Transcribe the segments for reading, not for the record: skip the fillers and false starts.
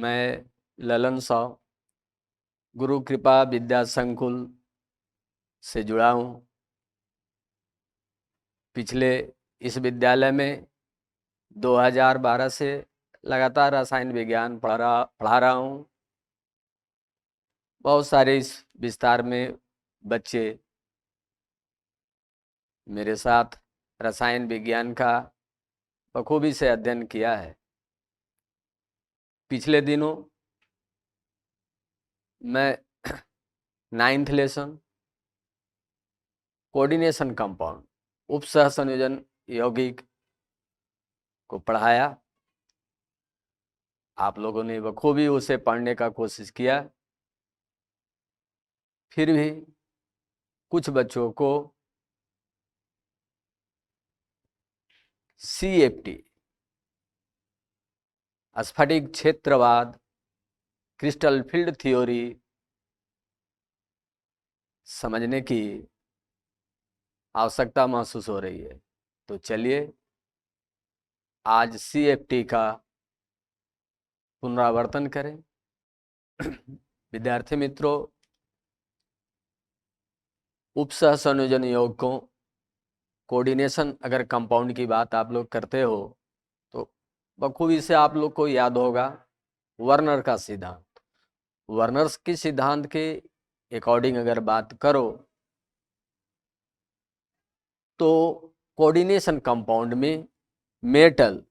मैं ललन साव गुरु कृपा विद्या संकुल से जुड़ा हूँ। पिछले इस विद्यालय में 2012 से लगातार रसायन विज्ञान पढ़ा रहा हूँ। बहुत सारे इस विस्तार में बच्चे मेरे साथ रसायन विज्ञान का बखूबी से अध्ययन किया है। पिछले दिनों मैं 9th लेसन कोऑर्डिनेशन कंपाउंड उप सह संयोजन यौगिक को पढ़ाया। आप लोगों ने बखूबी उसे पढ़ने का कोशिश किया। फिर भी कुछ बच्चों को CFT स्फटिक क्षेत्रवाद क्रिस्टल फील्ड थ्योरी समझने की आवश्यकता महसूस हो रही है। तो चलिए आज CFT का पुनरावर्तन करें। विद्यार्थी मित्रों, उपसह संयोजन यौगिकों कोऑर्डिनेशन अगर कंपाउंड की बात आप लोग करते हो तो बखूबी से आप लोग को याद होगा वर्नर का सिद्धांत। वर्नर्स के सिद्धांत के अकॉर्डिंग अगर बात करो तो कोऑर्डिनेशन कंपाउंड में मेटल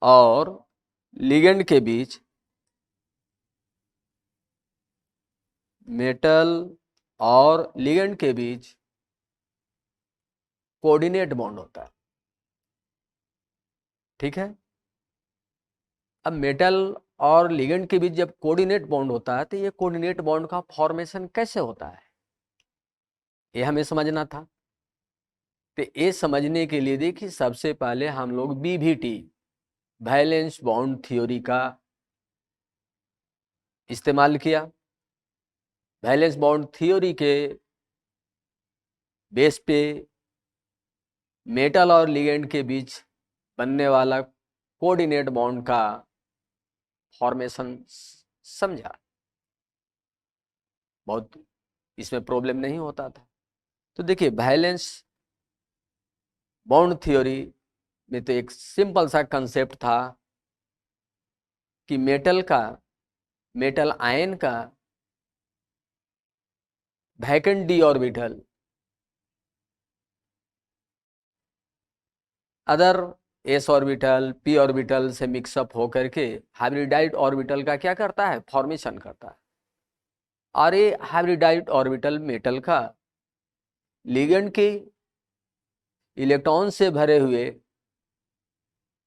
और लिगेंड के बीच कोऑर्डिनेट बॉन्ड होता है। ठीक है। अब मेटल और लिगेंड के बीच जब कोऑर्डिनेट बॉन्ड होता है तो ये कोऑर्डिनेट बॉन्ड का फॉर्मेशन कैसे होता है ये हमें समझना था। तो ये समझने के लिए देखिए सबसे पहले हम लोग BVT वैलेंस बॉन्ड थ्योरी का इस्तेमाल किया। वैलेंस बॉन्ड थ्योरी के बेस पे मेटल और लिगेंड के बीच बनने वाला कोऑर्डिनेट बॉन्ड का फॉर्मेशन समझा। बहुत इसमें प्रॉब्लम नहीं होता था। तो देखिए वैलेंस बॉन्ड थ्योरी में तो एक सिंपल सा कंसेप्ट था कि मेटल आयन का vacant d orbital other s orbital p orbital से मिक्सअप होकर के हाइब्रिडाइड ऑर्बिटल का क्या करता है, फॉर्मेशन करता है। और ये हाइब्रिडाइड ऑर्बिटल मेटल का लिगेंड के इलेक्ट्रॉन से भरे हुए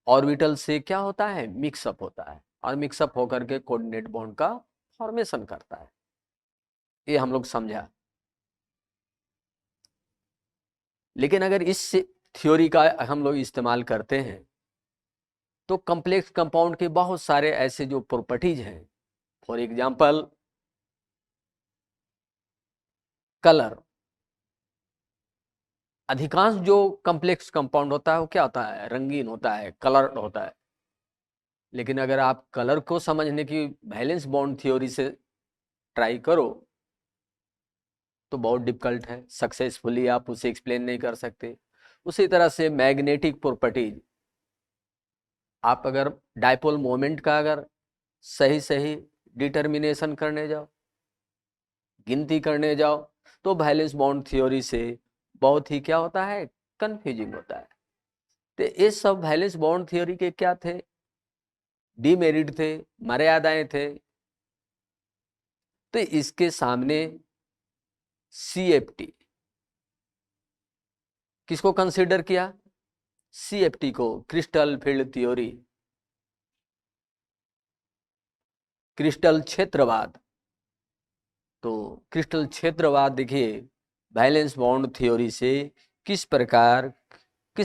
ऑर्बिटल से क्या होता है, मिक्सअप होता है और मिक्सअप होकर के कोऑर्डिनेट बॉन्ड का फॉर्मेशन करता है। ये हम लोग समझा। लेकिन अगर इस थ्योरी का हम लोग इस्तेमाल करते हैं तो कॉम्प्लेक्स कंपाउंड के बहुत सारे ऐसे जो प्रॉपर्टीज हैं, फॉर एग्जांपल कलर। अधिकांश जो कॉम्प्लेक्स कंपाउंड होता है वो क्या होता है, रंगीन होता है, कलर होता है। लेकिन अगर आप कलर को समझने की वैलेंस बॉन्ड थ्योरी से ट्राई करो तो बहुत डिफिकल्ट है, सक्सेसफुली आप उसे एक्सप्लेन नहीं कर सकते। उसी तरह से मैग्नेटिक प्रॉपर्टीज, आप अगर डायपोल मोमेंट का अगर सही सही डिटर्मिनेशन करने जाओ, गिनती करने जाओ तो वैलेंस बॉन्ड थ्योरी से बहुत ही क्या होता है, कंफ्यूजिंग होता है। तो ये सब वैलेंस बॉन्ड थ्योरी के क्या थे, डीमेरिट थे, मर्यादाएं थे। तो इसके सामने CFT किसको कंसीडर किया, CFT को, क्रिस्टल फील्ड थ्योरी, क्रिस्टल क्षेत्रवाद। तो क्रिस्टल क्षेत्रवाद देखिए वैलेंस बॉन्ड थ्योरी से किस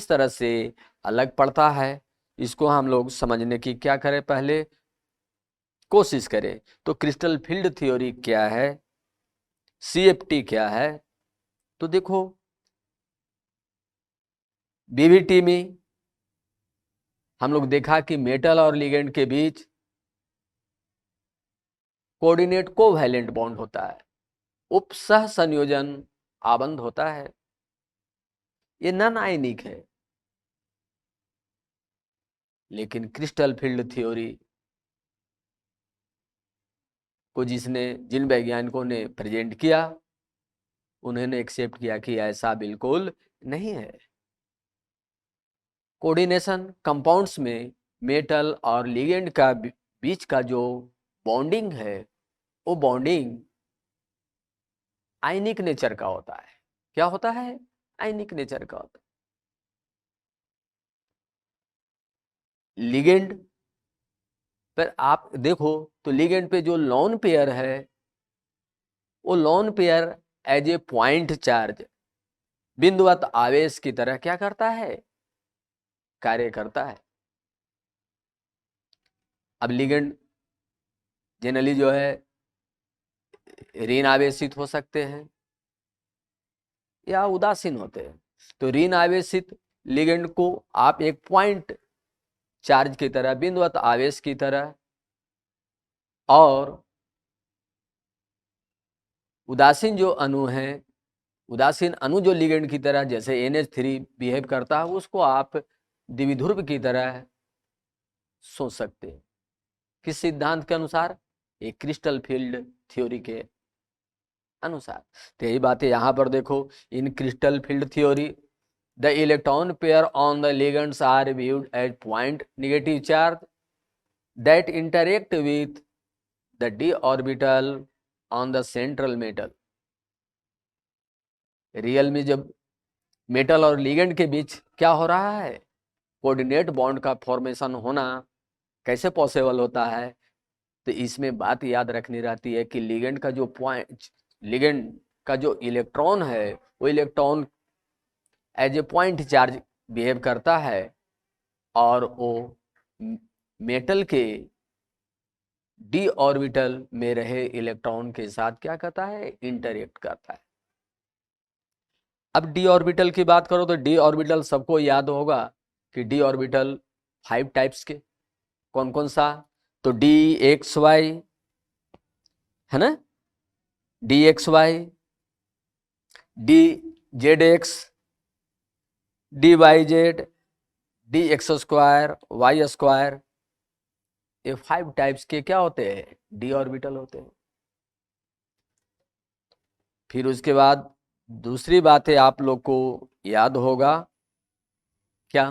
तरह से अलग पड़ता है, इसको हम लोग समझने की क्या करें, पहले कोशिश करें। तो क्रिस्टल फील्ड थ्योरी क्या है, CFT क्या है, तो देखो बीबीटी में हम लोग देखा कि मेटल और लिगेंड के बीच कोऑर्डिनेट कोवैलेंट बॉन्ड होता है, उपसह संयोजन आबंध होता है, ये नॉन आयनिक है। लेकिन क्रिस्टल फील्ड थ्योरी को जिन वैज्ञानिकों ने प्रेजेंट किया, उन्होंने एक्सेप्ट किया कि ऐसा बिल्कुल नहीं है। कोऑर्डिनेशन कंपाउंड्स में मेटल और लिगेंड का बीच का जो बॉन्डिंग है, वो बॉन्डिंग आयनिक नेचर का होता है। क्या होता है? आयनिक नेचर का होता है। लिगेंड पर आप देखो तो लिगेंड पे जो लोन पेयर है, वो lone pair as a point charge, बिंदुवत आवेश की तरह क्या करता है? कार्य करता है। अब लिगेंड जनरली जो है ऋण आवेशित हो सकते हैं या उदासीन होते हैं। तो ऋण आवेशित लिगेंड को आप एक पॉइंट चार्ज की तरह, बिंदुवत आवेश की तरह, और उदासीन जो अणु हैं, उदासीन अणु जो लिगेंड की तरह जैसे NH3 बिहेव करता है, उसको आप द्विध्रुव की तरह सोच सकते हैं। किस सिद्धांत के अनुसार? एक क्रिस्टल फील्ड थ्योरी के अनुसार। तो यही बातें यहां पर देखो, in crystal field theory the electron pair on the ligands are viewed as point negative charge that interact with the d orbital on the central metal. Real में जब मेटल और लिगेंड के बीच क्या हो रहा है? कोऑर्डिनेट बॉन्ड का formation होना कैसे पॉसिबल होता है? तो इसमें बात याद रखनी रहती है कि लिगेंड का जो इलेक्ट्रॉन है, वो electron as a point charge behave करता है, और वो मेटल के डी ऑर्बिटल में रहे इलेक्ट्रॉन के साथ क्या करता है? इंटरेक्ट करता है। अब डी ऑर्बिटल की बात करो तो डी ऑर्बिटल सबको याद होगा कि डी ऑर्बिटल 5 टाइप्स के कौन कौन सा? तो DXY है ना, DXY, DZX, DYZ, DX², Y², ये 5 टाइप्स के क्या होते हैं? डी ऑर्बिटल होते हैं। फिर उसके बाद दूसरी बात है, आप लोग को याद होगा क्या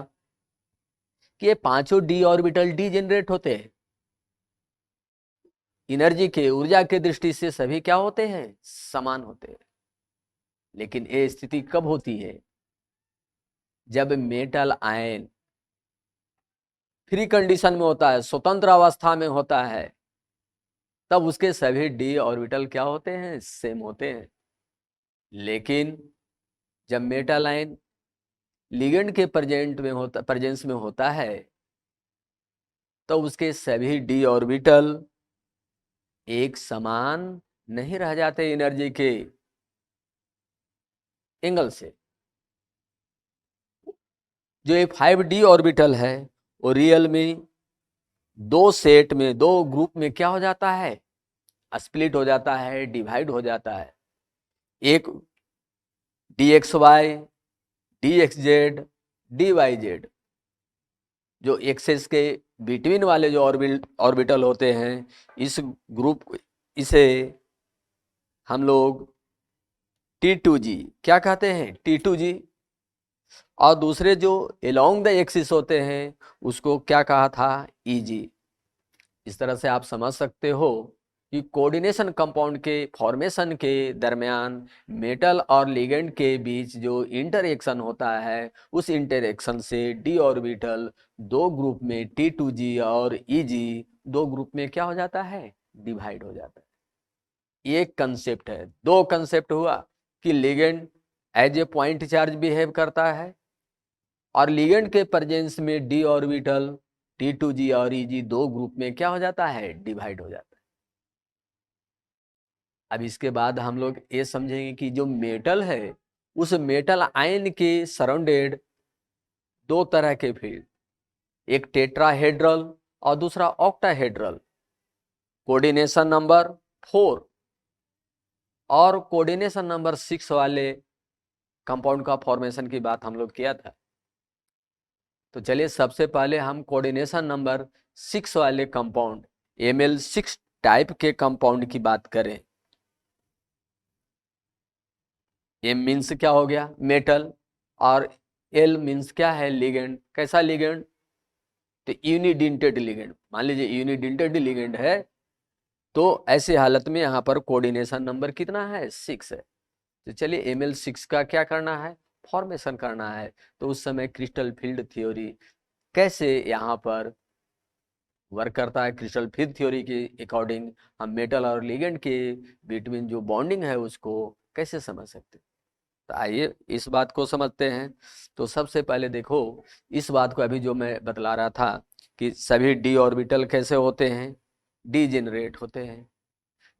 कि ये पांचों डी ऑर्बिटल डीजेनरेट होते हैं। एनर्जी के, ऊर्जा के दृष्टि से सभी क्या होते हैं? समान होते हैं। लेकिन ये स्थिति कब होती है? जब मेटल आयन फ्री कंडीशन में होता है, स्वतंत्र अवस्था में होता है, तब उसके सभी डी ऑर्बिटल क्या होते हैं? सेम होते हैं। लेकिन जब मेटल आयन लिगेंड के प्रेजेंस में होता है, तो उसके सभी डी ऑर्बिटल एक समान नहीं रह जाते एनर्जी के एंगल से। जो ये 5D ऑर्बिटल है, वो रियल में दो सेट में, दो ग्रुप में क्या हो जाता है? स्प्लिट हो जाता है, डिवाइड हो जाता है। एक DXY, DXZ, DYZ, जो एक्सेस के बिटवीन वाले जो ऑर्बिटल होते हैं, इस ग्रुप, इसे हम लोग T2G क्या कहते हैं? T2G। और दूसरे जो अलोंग द एक्सिस होते हैं, उसको क्या कहा था? EG। इस तरह से आप समझ सकते हो कि कोऑर्डिनेशन कंपाउंड के फॉर्मेशन के दरमियान मेटल और लिगेंड के बीच जो इंटरेक्शन होता है, उस इंटरेक्शन से डी ऑर्बिटल दो ग्रुप में, T2G और EG, दो ग्रुप में क्या हो जाता है? डिवाइड हो जाता है। ये कंसेप्ट है। दो कंसेप्ट हुआ कि ligand as a point charge behave करता है, और लिगेंड के प्रेजेंस में डी ऑर्बिटल T2G और EG दो ग्रुप में क्या हो जाता है? डिवाइड हो जाता है। अब इसके बाद हम लोग ये समझेंगे कि जो मेटल है, उस मेटल आयन के सराउंडेड दो तरह के फील्ड, एक टेट्राहेड्रल और दूसरा ऑक्टाहेड्रल, कोऑर्डिनेशन नंबर 4 और कोऑर्डिनेशन नंबर 6 वाले कंपाउंड का फॉर्मेशन की बात हम लोग किया था। तो चलिए सबसे पहले हम कोऑर्डिनेशन नंबर 6 वाले कंपाउंड Ml6 टाइप के कंपाउंड की बात करें। M मीन्स क्या हो गया, मेटल, और L मीन्स क्या है, लिगेंड। कैसा लिगेंड, तो यूनिडेंटेड लिगेंड। मान लीजिए यूनिडेंटेड लिगेंड है, तो ऐसे हालत में यहाँ पर कोऑर्डिनेशन नंबर कितना है, 6 है। तो चलिए Ml6 का क्या करना है, फॉर्मेशन करना है। तो उस समय क्रिस्टल फील्ड थ्योरी कैसे यहाँ पर वर्क करता है, क्रिस्टल फील्ड थ्योरी के अकॉर्डिंग हम मेटल और लिगेंड के बिटवीन जो बॉन्डिंग है उसको कैसे समझ सकते हैं। तो आइए इस बात को समझते हैं। तो सबसे पहले देखो, इस बात को अभी जो मैं बतला रहा था कि सभी डी ऑर्बिटल कैसे होते हैं, डीजेनरेट होते हैं।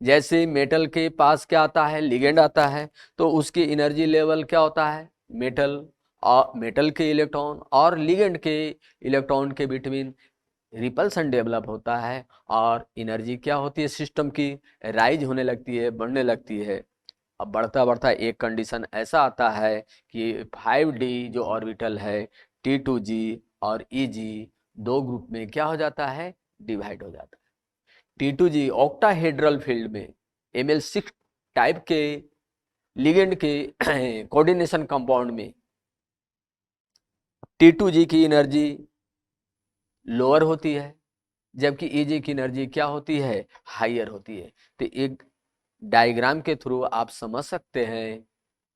जैसे मेटल के पास क्या आता है, लिगेंड आता है, तो उसकी एनर्जी लेवल क्या होता है, मेटल के इलेक्ट्रॉन और लिगेंड के इलेक्ट्रॉन के बिटवीन रिपल्सन डेवलप होता है और एनर्जी क्या होती है, सिस्टम की राइज होने लगती है, बढ़ने लगती है। अब बढ़ता बढ़ता एक कंडीशन ऐसा आता है कि 5D जो ऑर्बिटल है, T2G और EG दो ग्रुप में क्या हो जाता है, डिवाइड हो जाता है। T2G ऑक्टाहेड्रल फील्ड में Ml6 टाइप के लिगेंड के कोऑर्डिनेशन कंपाउंड में T2G की एनर्जी लोअर होती है, जबकि EG की एनर्जी क्या होती है, हायर होती है। तो एक डायग्राम के थ्रू आप समझ सकते हैं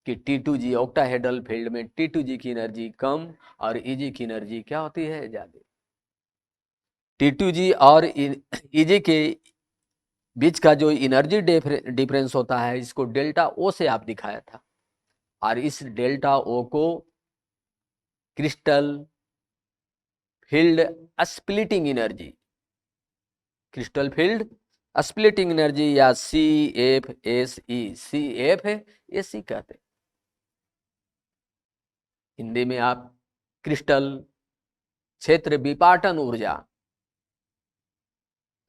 कि T2G ऑक्टाहेड्रल फील्ड में T2G की एनर्जी कम और EG की एनर्जी क्या होती है, ज्यादा। T2G और EG के बीच का जो एनर्जी डिफरेंस होता है, इसको डेल्टा ओ से आप दिखाया था, और इस डेल्टा ओ को crystal field splitting energy, crystal field splitting energy या CFSE कहते हैं। हिंदी में आप क्रिस्टल क्षेत्र विपाटन ऊर्जा।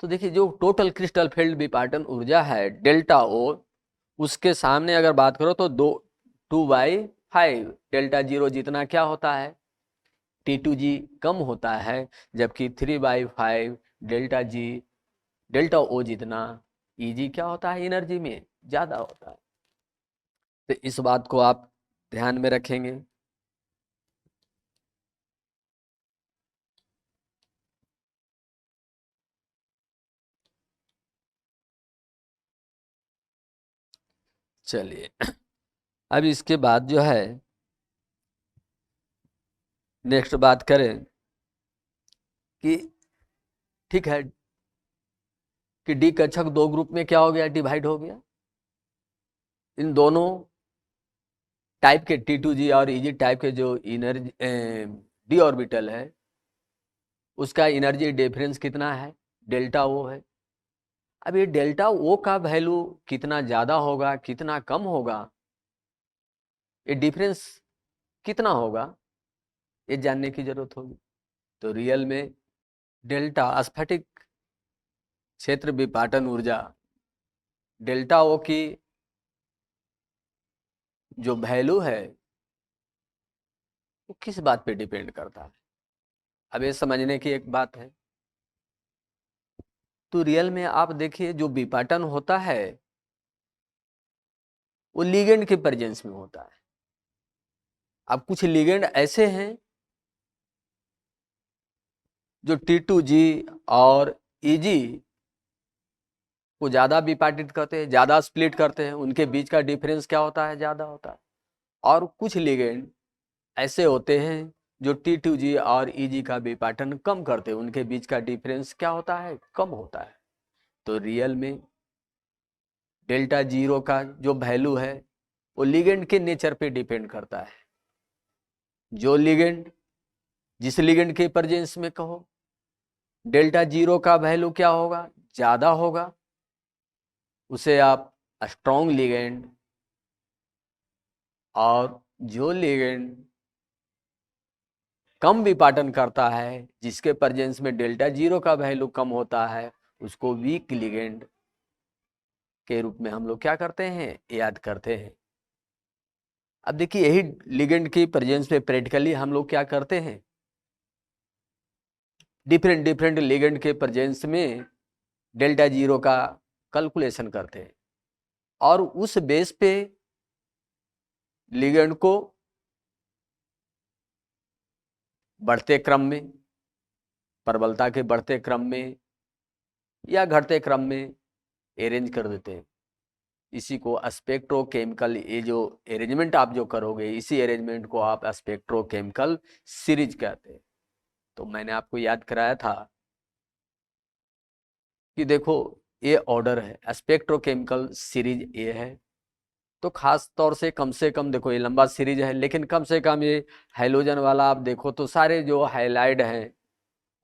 तो देखिए जो टोटल क्रिस्टल फील्ड विपाटन ऊर्जा है डेल्टा ओ, उसके सामने अगर बात करो तो 2/5 डेल्टा जीरो जितना क्या होता है, T2G कम होता है, जबकि 3/5 डेल्टा ओ जितना EG क्या होता है, एनर्जी में ज्यादा होता है। तो इस बात को आप ध्यान में रखेंगे। चलिए अब इसके बाद जो है नेक्स्ट बात करें कि ठीक है कि डी कक्षक दो ग्रुप में क्या हो गया, डिवाइड हो गया। इन दोनों टाइप के T2G और EG टाइप के जो एनर्जी डी ऑर्बिटल है, उसका एनर्जी डिफरेंस कितना है, डेल्टा ओ है। अब ये डेल्टा ओ का वैल्यू कितना ज्यादा होगा, कितना कम होगा, ये डिफरेंस कितना होगा, ये जानने की जरूरत होगी। तो रियल में डेल्टा स्फटिक क्षेत्र विपाटन ऊर्जा, डेल्टा ओ की जो वैल्यू है वो किस बात पे डिपेंड करता है। अब ये समझने की एक बात है। तो रियल में आप देखिए जो विपाटन होता है वो लिगेंड के प्रेजेंस में होता है। अब कुछ लिगेंड ऐसे हैं जो T2G और EG को ज्यादा विपाटित करते हैं, ज्यादा स्प्लिट करते हैं, उनके बीच का डिफरेंस क्या होता है, ज्यादा होता है। और कुछ लिगेंड ऐसे होते हैं जो T2G और EG का विपाटन कम करते हैं, उनके बीच का डिफरेंस क्या होता है, कम होता है। तो रियल में डेल्टा जीरो का जो वैल्यू है वो लिगेंड के नेचर पे डिपेंड करता है। जो लिगेंड जिस लिगेंड के प्रेजेंस में कहो डेल्टा जीरो का वैल्यू क्या होगा, ज्यादा होगा, उसे आप स्ट्रॉन्ग लिगेंड और जो लिगेंड कम विपाटन करता है, जिसके प्रेजेंस में डेल्टा जीरो का वैल्यू कम होता है, उसको वीक लिगेंड के रूप में हम लोग क्या करते हैं, याद करते हैं। अब देखिए, यही लिगेंड की प्रेजेंस में प्रैक्टिकली हम लोग क्या करते हैं, डिफरेंट डिफरेंट लिगेंड के प्रेजेंस में डेल्टा जीरो का कैलकुलेशन करते हैं और उस बेस पे लिगेंड को बढ़ते क्रम में, प्रबलता के बढ़ते क्रम में या घटते क्रम में अरेंज कर देते हैं। इसी को स्पेक्ट्रोकेमिकल, ये जो अरेंजमेंट आप जो करोगे, इसी अरेंजमेंट को आप स्पेक्ट्रोकेमिकल सीरीज कहते हैं। तो मैंने आपको याद कराया था कि देखो, ये ऑर्डर है, स्पेक्ट्रोकेमिकल सीरीज ये है। तो खास तौर से कम देखो, ये लंबा सीरीज है, लेकिन कम से कम ये हाइलोजन वाला आप देखो तो सारे जो हाइलाइट हैं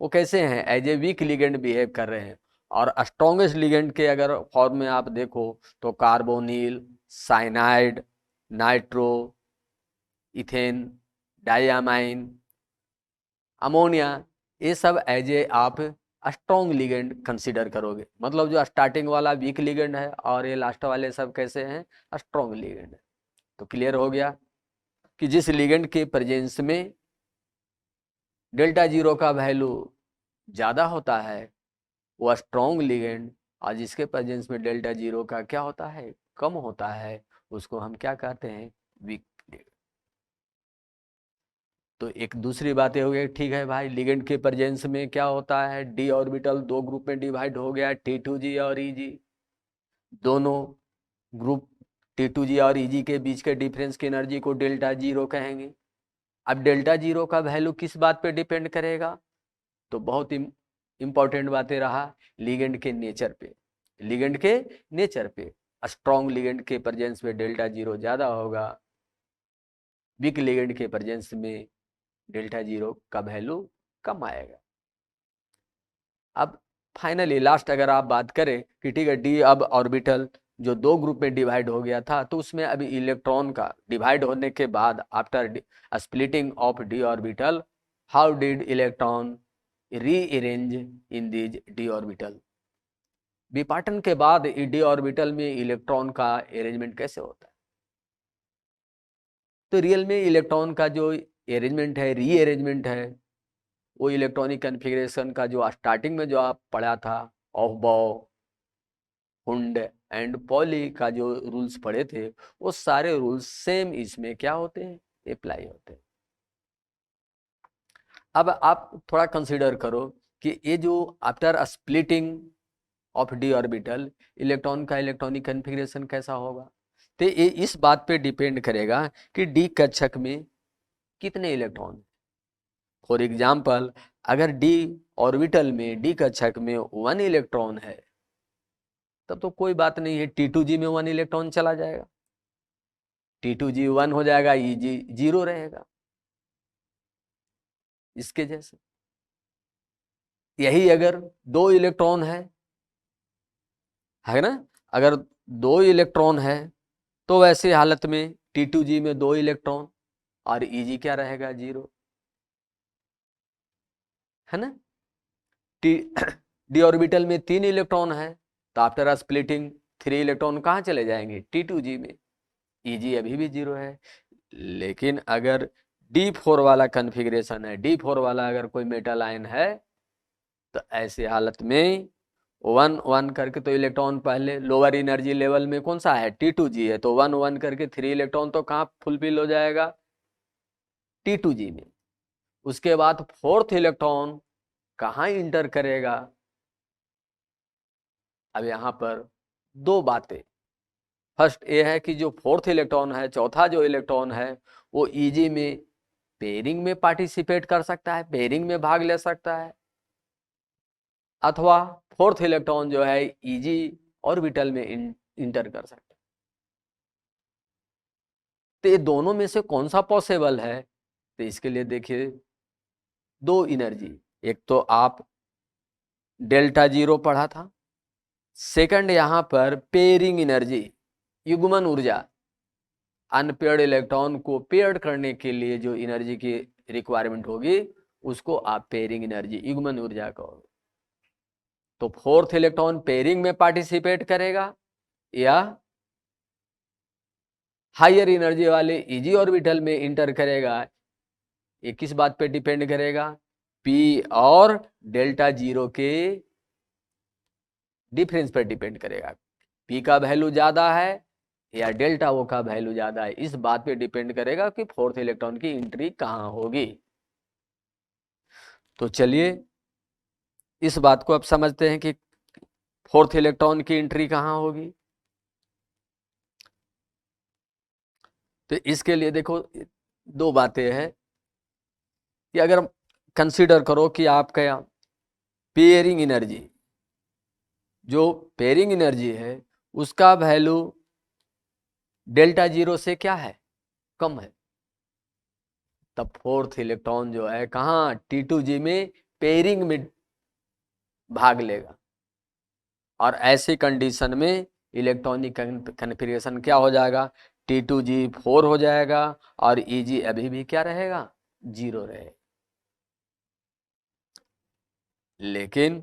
वो कैसे हैं, as a weak ligand behave कर रहे हैं। और स्ट्रॉन्गेस्ट लिगेंड के अगर फॉर्म में आप देखो तो carbonyl, cyanide, nitro, ethane, डाइयामाइन, ammonia, ये सब एज ए आप स्ट्रॉन्ग लिगेंड कंसीडर करोगे। मतलब जो स्टार्टिंग वाला वीक लिगेंड है और ये लास्ट वाले सब कैसे हैं, स्ट्रॉन्ग लिगेंड है। तो क्लियर हो गया कि जिस लिगेंड के प्रेजेंस में डेल्टा जीरो का वैल्यू ज़्यादा होता है वो स्ट्रॉन्ग लिगेंड, और जिसके प्रेजेंस में डेल्टा जीरो का क्या होता है, कम होता है, उसको हम क्या कहते हैं, वीक लिगेंड। तो एक दूसरी बात ये हो गई, ठीक है भाई, लिगेंड के प्रेजेंस में क्या होता है, डी ऑर्बिटल दो ग्रुप में डिवाइड हो गया, T2G और EG। दोनों ग्रुप T2G और EG के बीच के डिफरेंस की एनर्जी को डेल्टा जीरो कहेंगे। अब डेल्टा जीरो का वैल्यू किस बात पे डिपेंड करेगा, तो बहुत इंपॉर्टेंट बातें रहा, लिगेंड के नेचर पे। लिगेंड के नेचर पे स्ट्रॉन्ग लिगेंड के प्रेजेंस में डेल्टा जीरो ज़्यादा होगा, वीक लिगेंड के प्रेजेंस में डेल्टा जीरो का वैल्यू कम आएगा। अब फाइनली लास्ट अगर आप बात करें कि ठीक है, डी अब ऑर्बिटल जो दो ग्रुप में डिवाइड हो गया था, तो उसमें अभी इलेक्ट्रॉन का डिवाइड होने के बाद after splitting of D orbital, how did electron rearrange in these D orbital. विपाटन के बाद डी ऑर्बिटल में इलेक्ट्रॉन का अरेंजमेंट कैसे होता है, तो रियल में इलेक्ट्रॉन का जो अरेंजमेंट है, रीअरेंजमेंट है, वो इलेक्ट्रॉनिक कन्फिग्रेशन का जो स्टार्टिंग में जो आप पढ़ा था, ऑफबाउ, हुंड एंड पॉली का जो रूल्स पढ़े थे, वो सारे रूल्स सेम इसमें क्या होते हैं, अप्लाई होते हैं। अब आप थोड़ा कंसीडर करो कि ये जो after splitting of D orbital electron का इलेक्ट्रॉनिक कन्फिग्रेशन कैसा होगा, तो ये इस बात पे डिपेंड करेगा कि डी कक्षक में कितने इलेक्ट्रॉन। फॉर एग्जाम्पल, अगर डी ऑर्बिटल में डी कक्षक में 1 इलेक्ट्रॉन है, तब तो कोई बात नहीं है, T2G में 1 इलेक्ट्रॉन चला जाएगा, T2G 1 हो जाएगा, EG 0 रहेगा। इसके जैसे यही अगर 2 इलेक्ट्रॉन है ना, अगर 2 इलेक्ट्रॉन है तो वैसे हालत में T2G में 2 इलेक्ट्रॉन और EG क्या रहेगा, 0, है ना। डी ऑर्बिटल में 3 इलेक्ट्रॉन है, तो आफ्टर स्प्लिटिंग 3 इलेक्ट्रॉन कहाँ चले जाएंगे, T2G में, EG अभी भी 0 है। लेकिन अगर D4 वाला कन्फिग्रेशन है, D4 वाला अगर कोई मेटल आयन है, तो ऐसे हालत में 1 1 करके, तो इलेक्ट्रॉन पहले लोअर एनर्जी लेवल में कौन सा है, T2G है, तो 1 1 करके 3 इलेक्ट्रॉन तो कहाँ फुलफिल हो जाएगा, T2G में। उसके बाद 4th इलेक्ट्रॉन कहाँ इंटर करेगा। अब यहाँ पर दो बातें, फर्स्ट ये है कि जो 4th इलेक्ट्रॉन है, चौथा जो इलेक्ट्रॉन है, वो EG में पेयरिंग में पार्टिसिपेट कर सकता है, पेयरिंग में भाग ले सकता है, अथवा 4th इलेक्ट्रॉन जो है EG ऑर्बिटल में इंटर कर सकता है। तो ये दोनों में से कौन सा पॉसिबल है, तो इसके लिए देखिए 2 एनर्जी, एक तो आप डेल्टा जीरो पढ़ा था, सेकंड यहाँ पर पेयरिंग एनर्जी, युग्मन ऊर्जा। अनपेयर्ड इलेक्ट्रॉन को पेयर्ड करने के लिए जो एनर्जी की रिक्वायरमेंट होगी उसको आप पेयरिंग एनर्जी, युग्मन ऊर्जा कहोगे। तो फोर्थ इलेक्ट्रॉन पेयरिंग में पार्टिसिपेट करेगा या हायर एनर्जी वाले इजी ऑर्बिटल में इंटर करेगा, ये किस बात पे डिपेंड करेगा? पी और डेल्टा जीरो के डिफरेंस पर डिपेंड करेगा। पी का वैल्यू ज्यादा है या डेल्टा ओ का वैल्यू ज्यादा है, इस बात पे डिपेंड करेगा कि फोर्थ इलेक्ट्रॉन की एंट्री कहां होगी। तो चलिए इस बात को अब समझते हैं कि फोर्थ इलेक्ट्रॉन की एंट्री कहां होगी। तो इसके लिए देखो दो बातें हैं कि अगर कंसीडर करो कि आपका पेयरिंग एनर्जी, जो पेयरिंग एनर्जी है उसका वैल्यू डेल्टा जीरो से क्या है? कम है, तब फोर्थ इलेक्ट्रॉन जो है कहाँ? T2G में पेयरिंग में भाग लेगा और ऐसी कंडीशन में इलेक्ट्रॉनिक कन्फिग्रेशन क्या हो जाएगा? T2G 4 हो जाएगा और Eg अभी भी क्या रहेगा? 0 रहेगा। लेकिन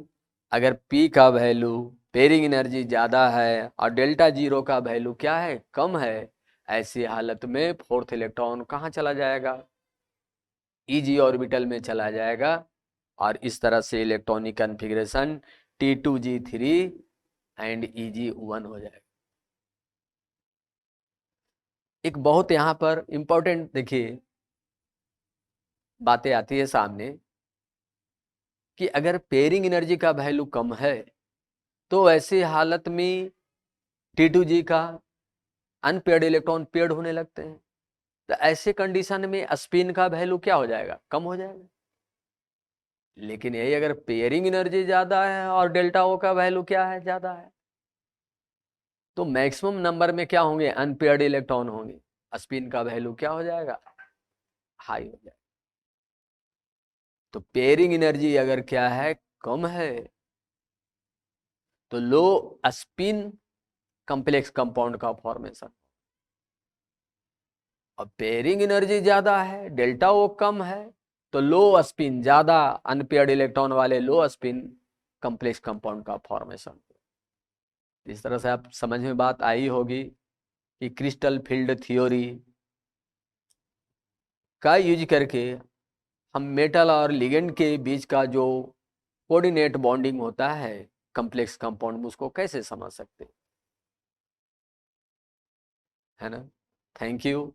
अगर P का वैल्यू पेयरिंग एनर्जी ज्यादा है और डेल्टा जीरो का वैल्यू क्या है? कम है, ऐसी हालत में फोर्थ इलेक्ट्रॉन कहाँ चला जाएगा? Eg ऑर्बिटल में चला जाएगा और इस तरह से electronic configuration T2G3 and Eg1 हो जाएगा। एक बहुत यहां पर इंपॉर्टेंट देखिए बातें आती है सामने कि अगर पेयरिंग एनर्जी का वैल्यू कम है तो ऐसी हालत में T2G का अनपेयर्ड इलेक्ट्रॉन पेयर्ड होने लगते हैं। तो ऐसे कंडीशन में स्पिन का वैल्यू क्या हो जाएगा? कम हो जाएगा। लेकिन यही अगर पेयरिंग एनर्जी ज्यादा है और डेल्टा ओ का वैल्यू क्या है? ज्यादा है, तो मैक्सिमम नंबर में क्या होंगे? अनपेयर्ड इलेक्ट्रॉन होंगे, स्पिन का वैल्यू क्या हो जाएगा? हाई हो जाएगा। तो पेयरिंग एनर्जी अगर क्या है? कम है, तो लो स्पिन कॉम्प्लेक्स कंपाउंड का फॉर्मेशन। अब पेयरिंग एनर्जी ज्यादा है, डेल्टा ओ कम है, तो लो स्पिन ज्यादा अनपेयर्ड इलेक्ट्रॉन वाले लो स्पिन कॉम्प्लेक्स कंपाउंड का फॉर्मेशन। इस तरह से आप समझ में बात आई होगी कि क्रिस्टल फील्ड थ्योरी का यूज करके हम मेटल और लिगेंड के बीच का जो कोऑर्डिनेट बॉन्डिंग होता है कॉम्प्लेक्स कंपाउंड में, उसको कैसे समझ सकते है ना। Thank you.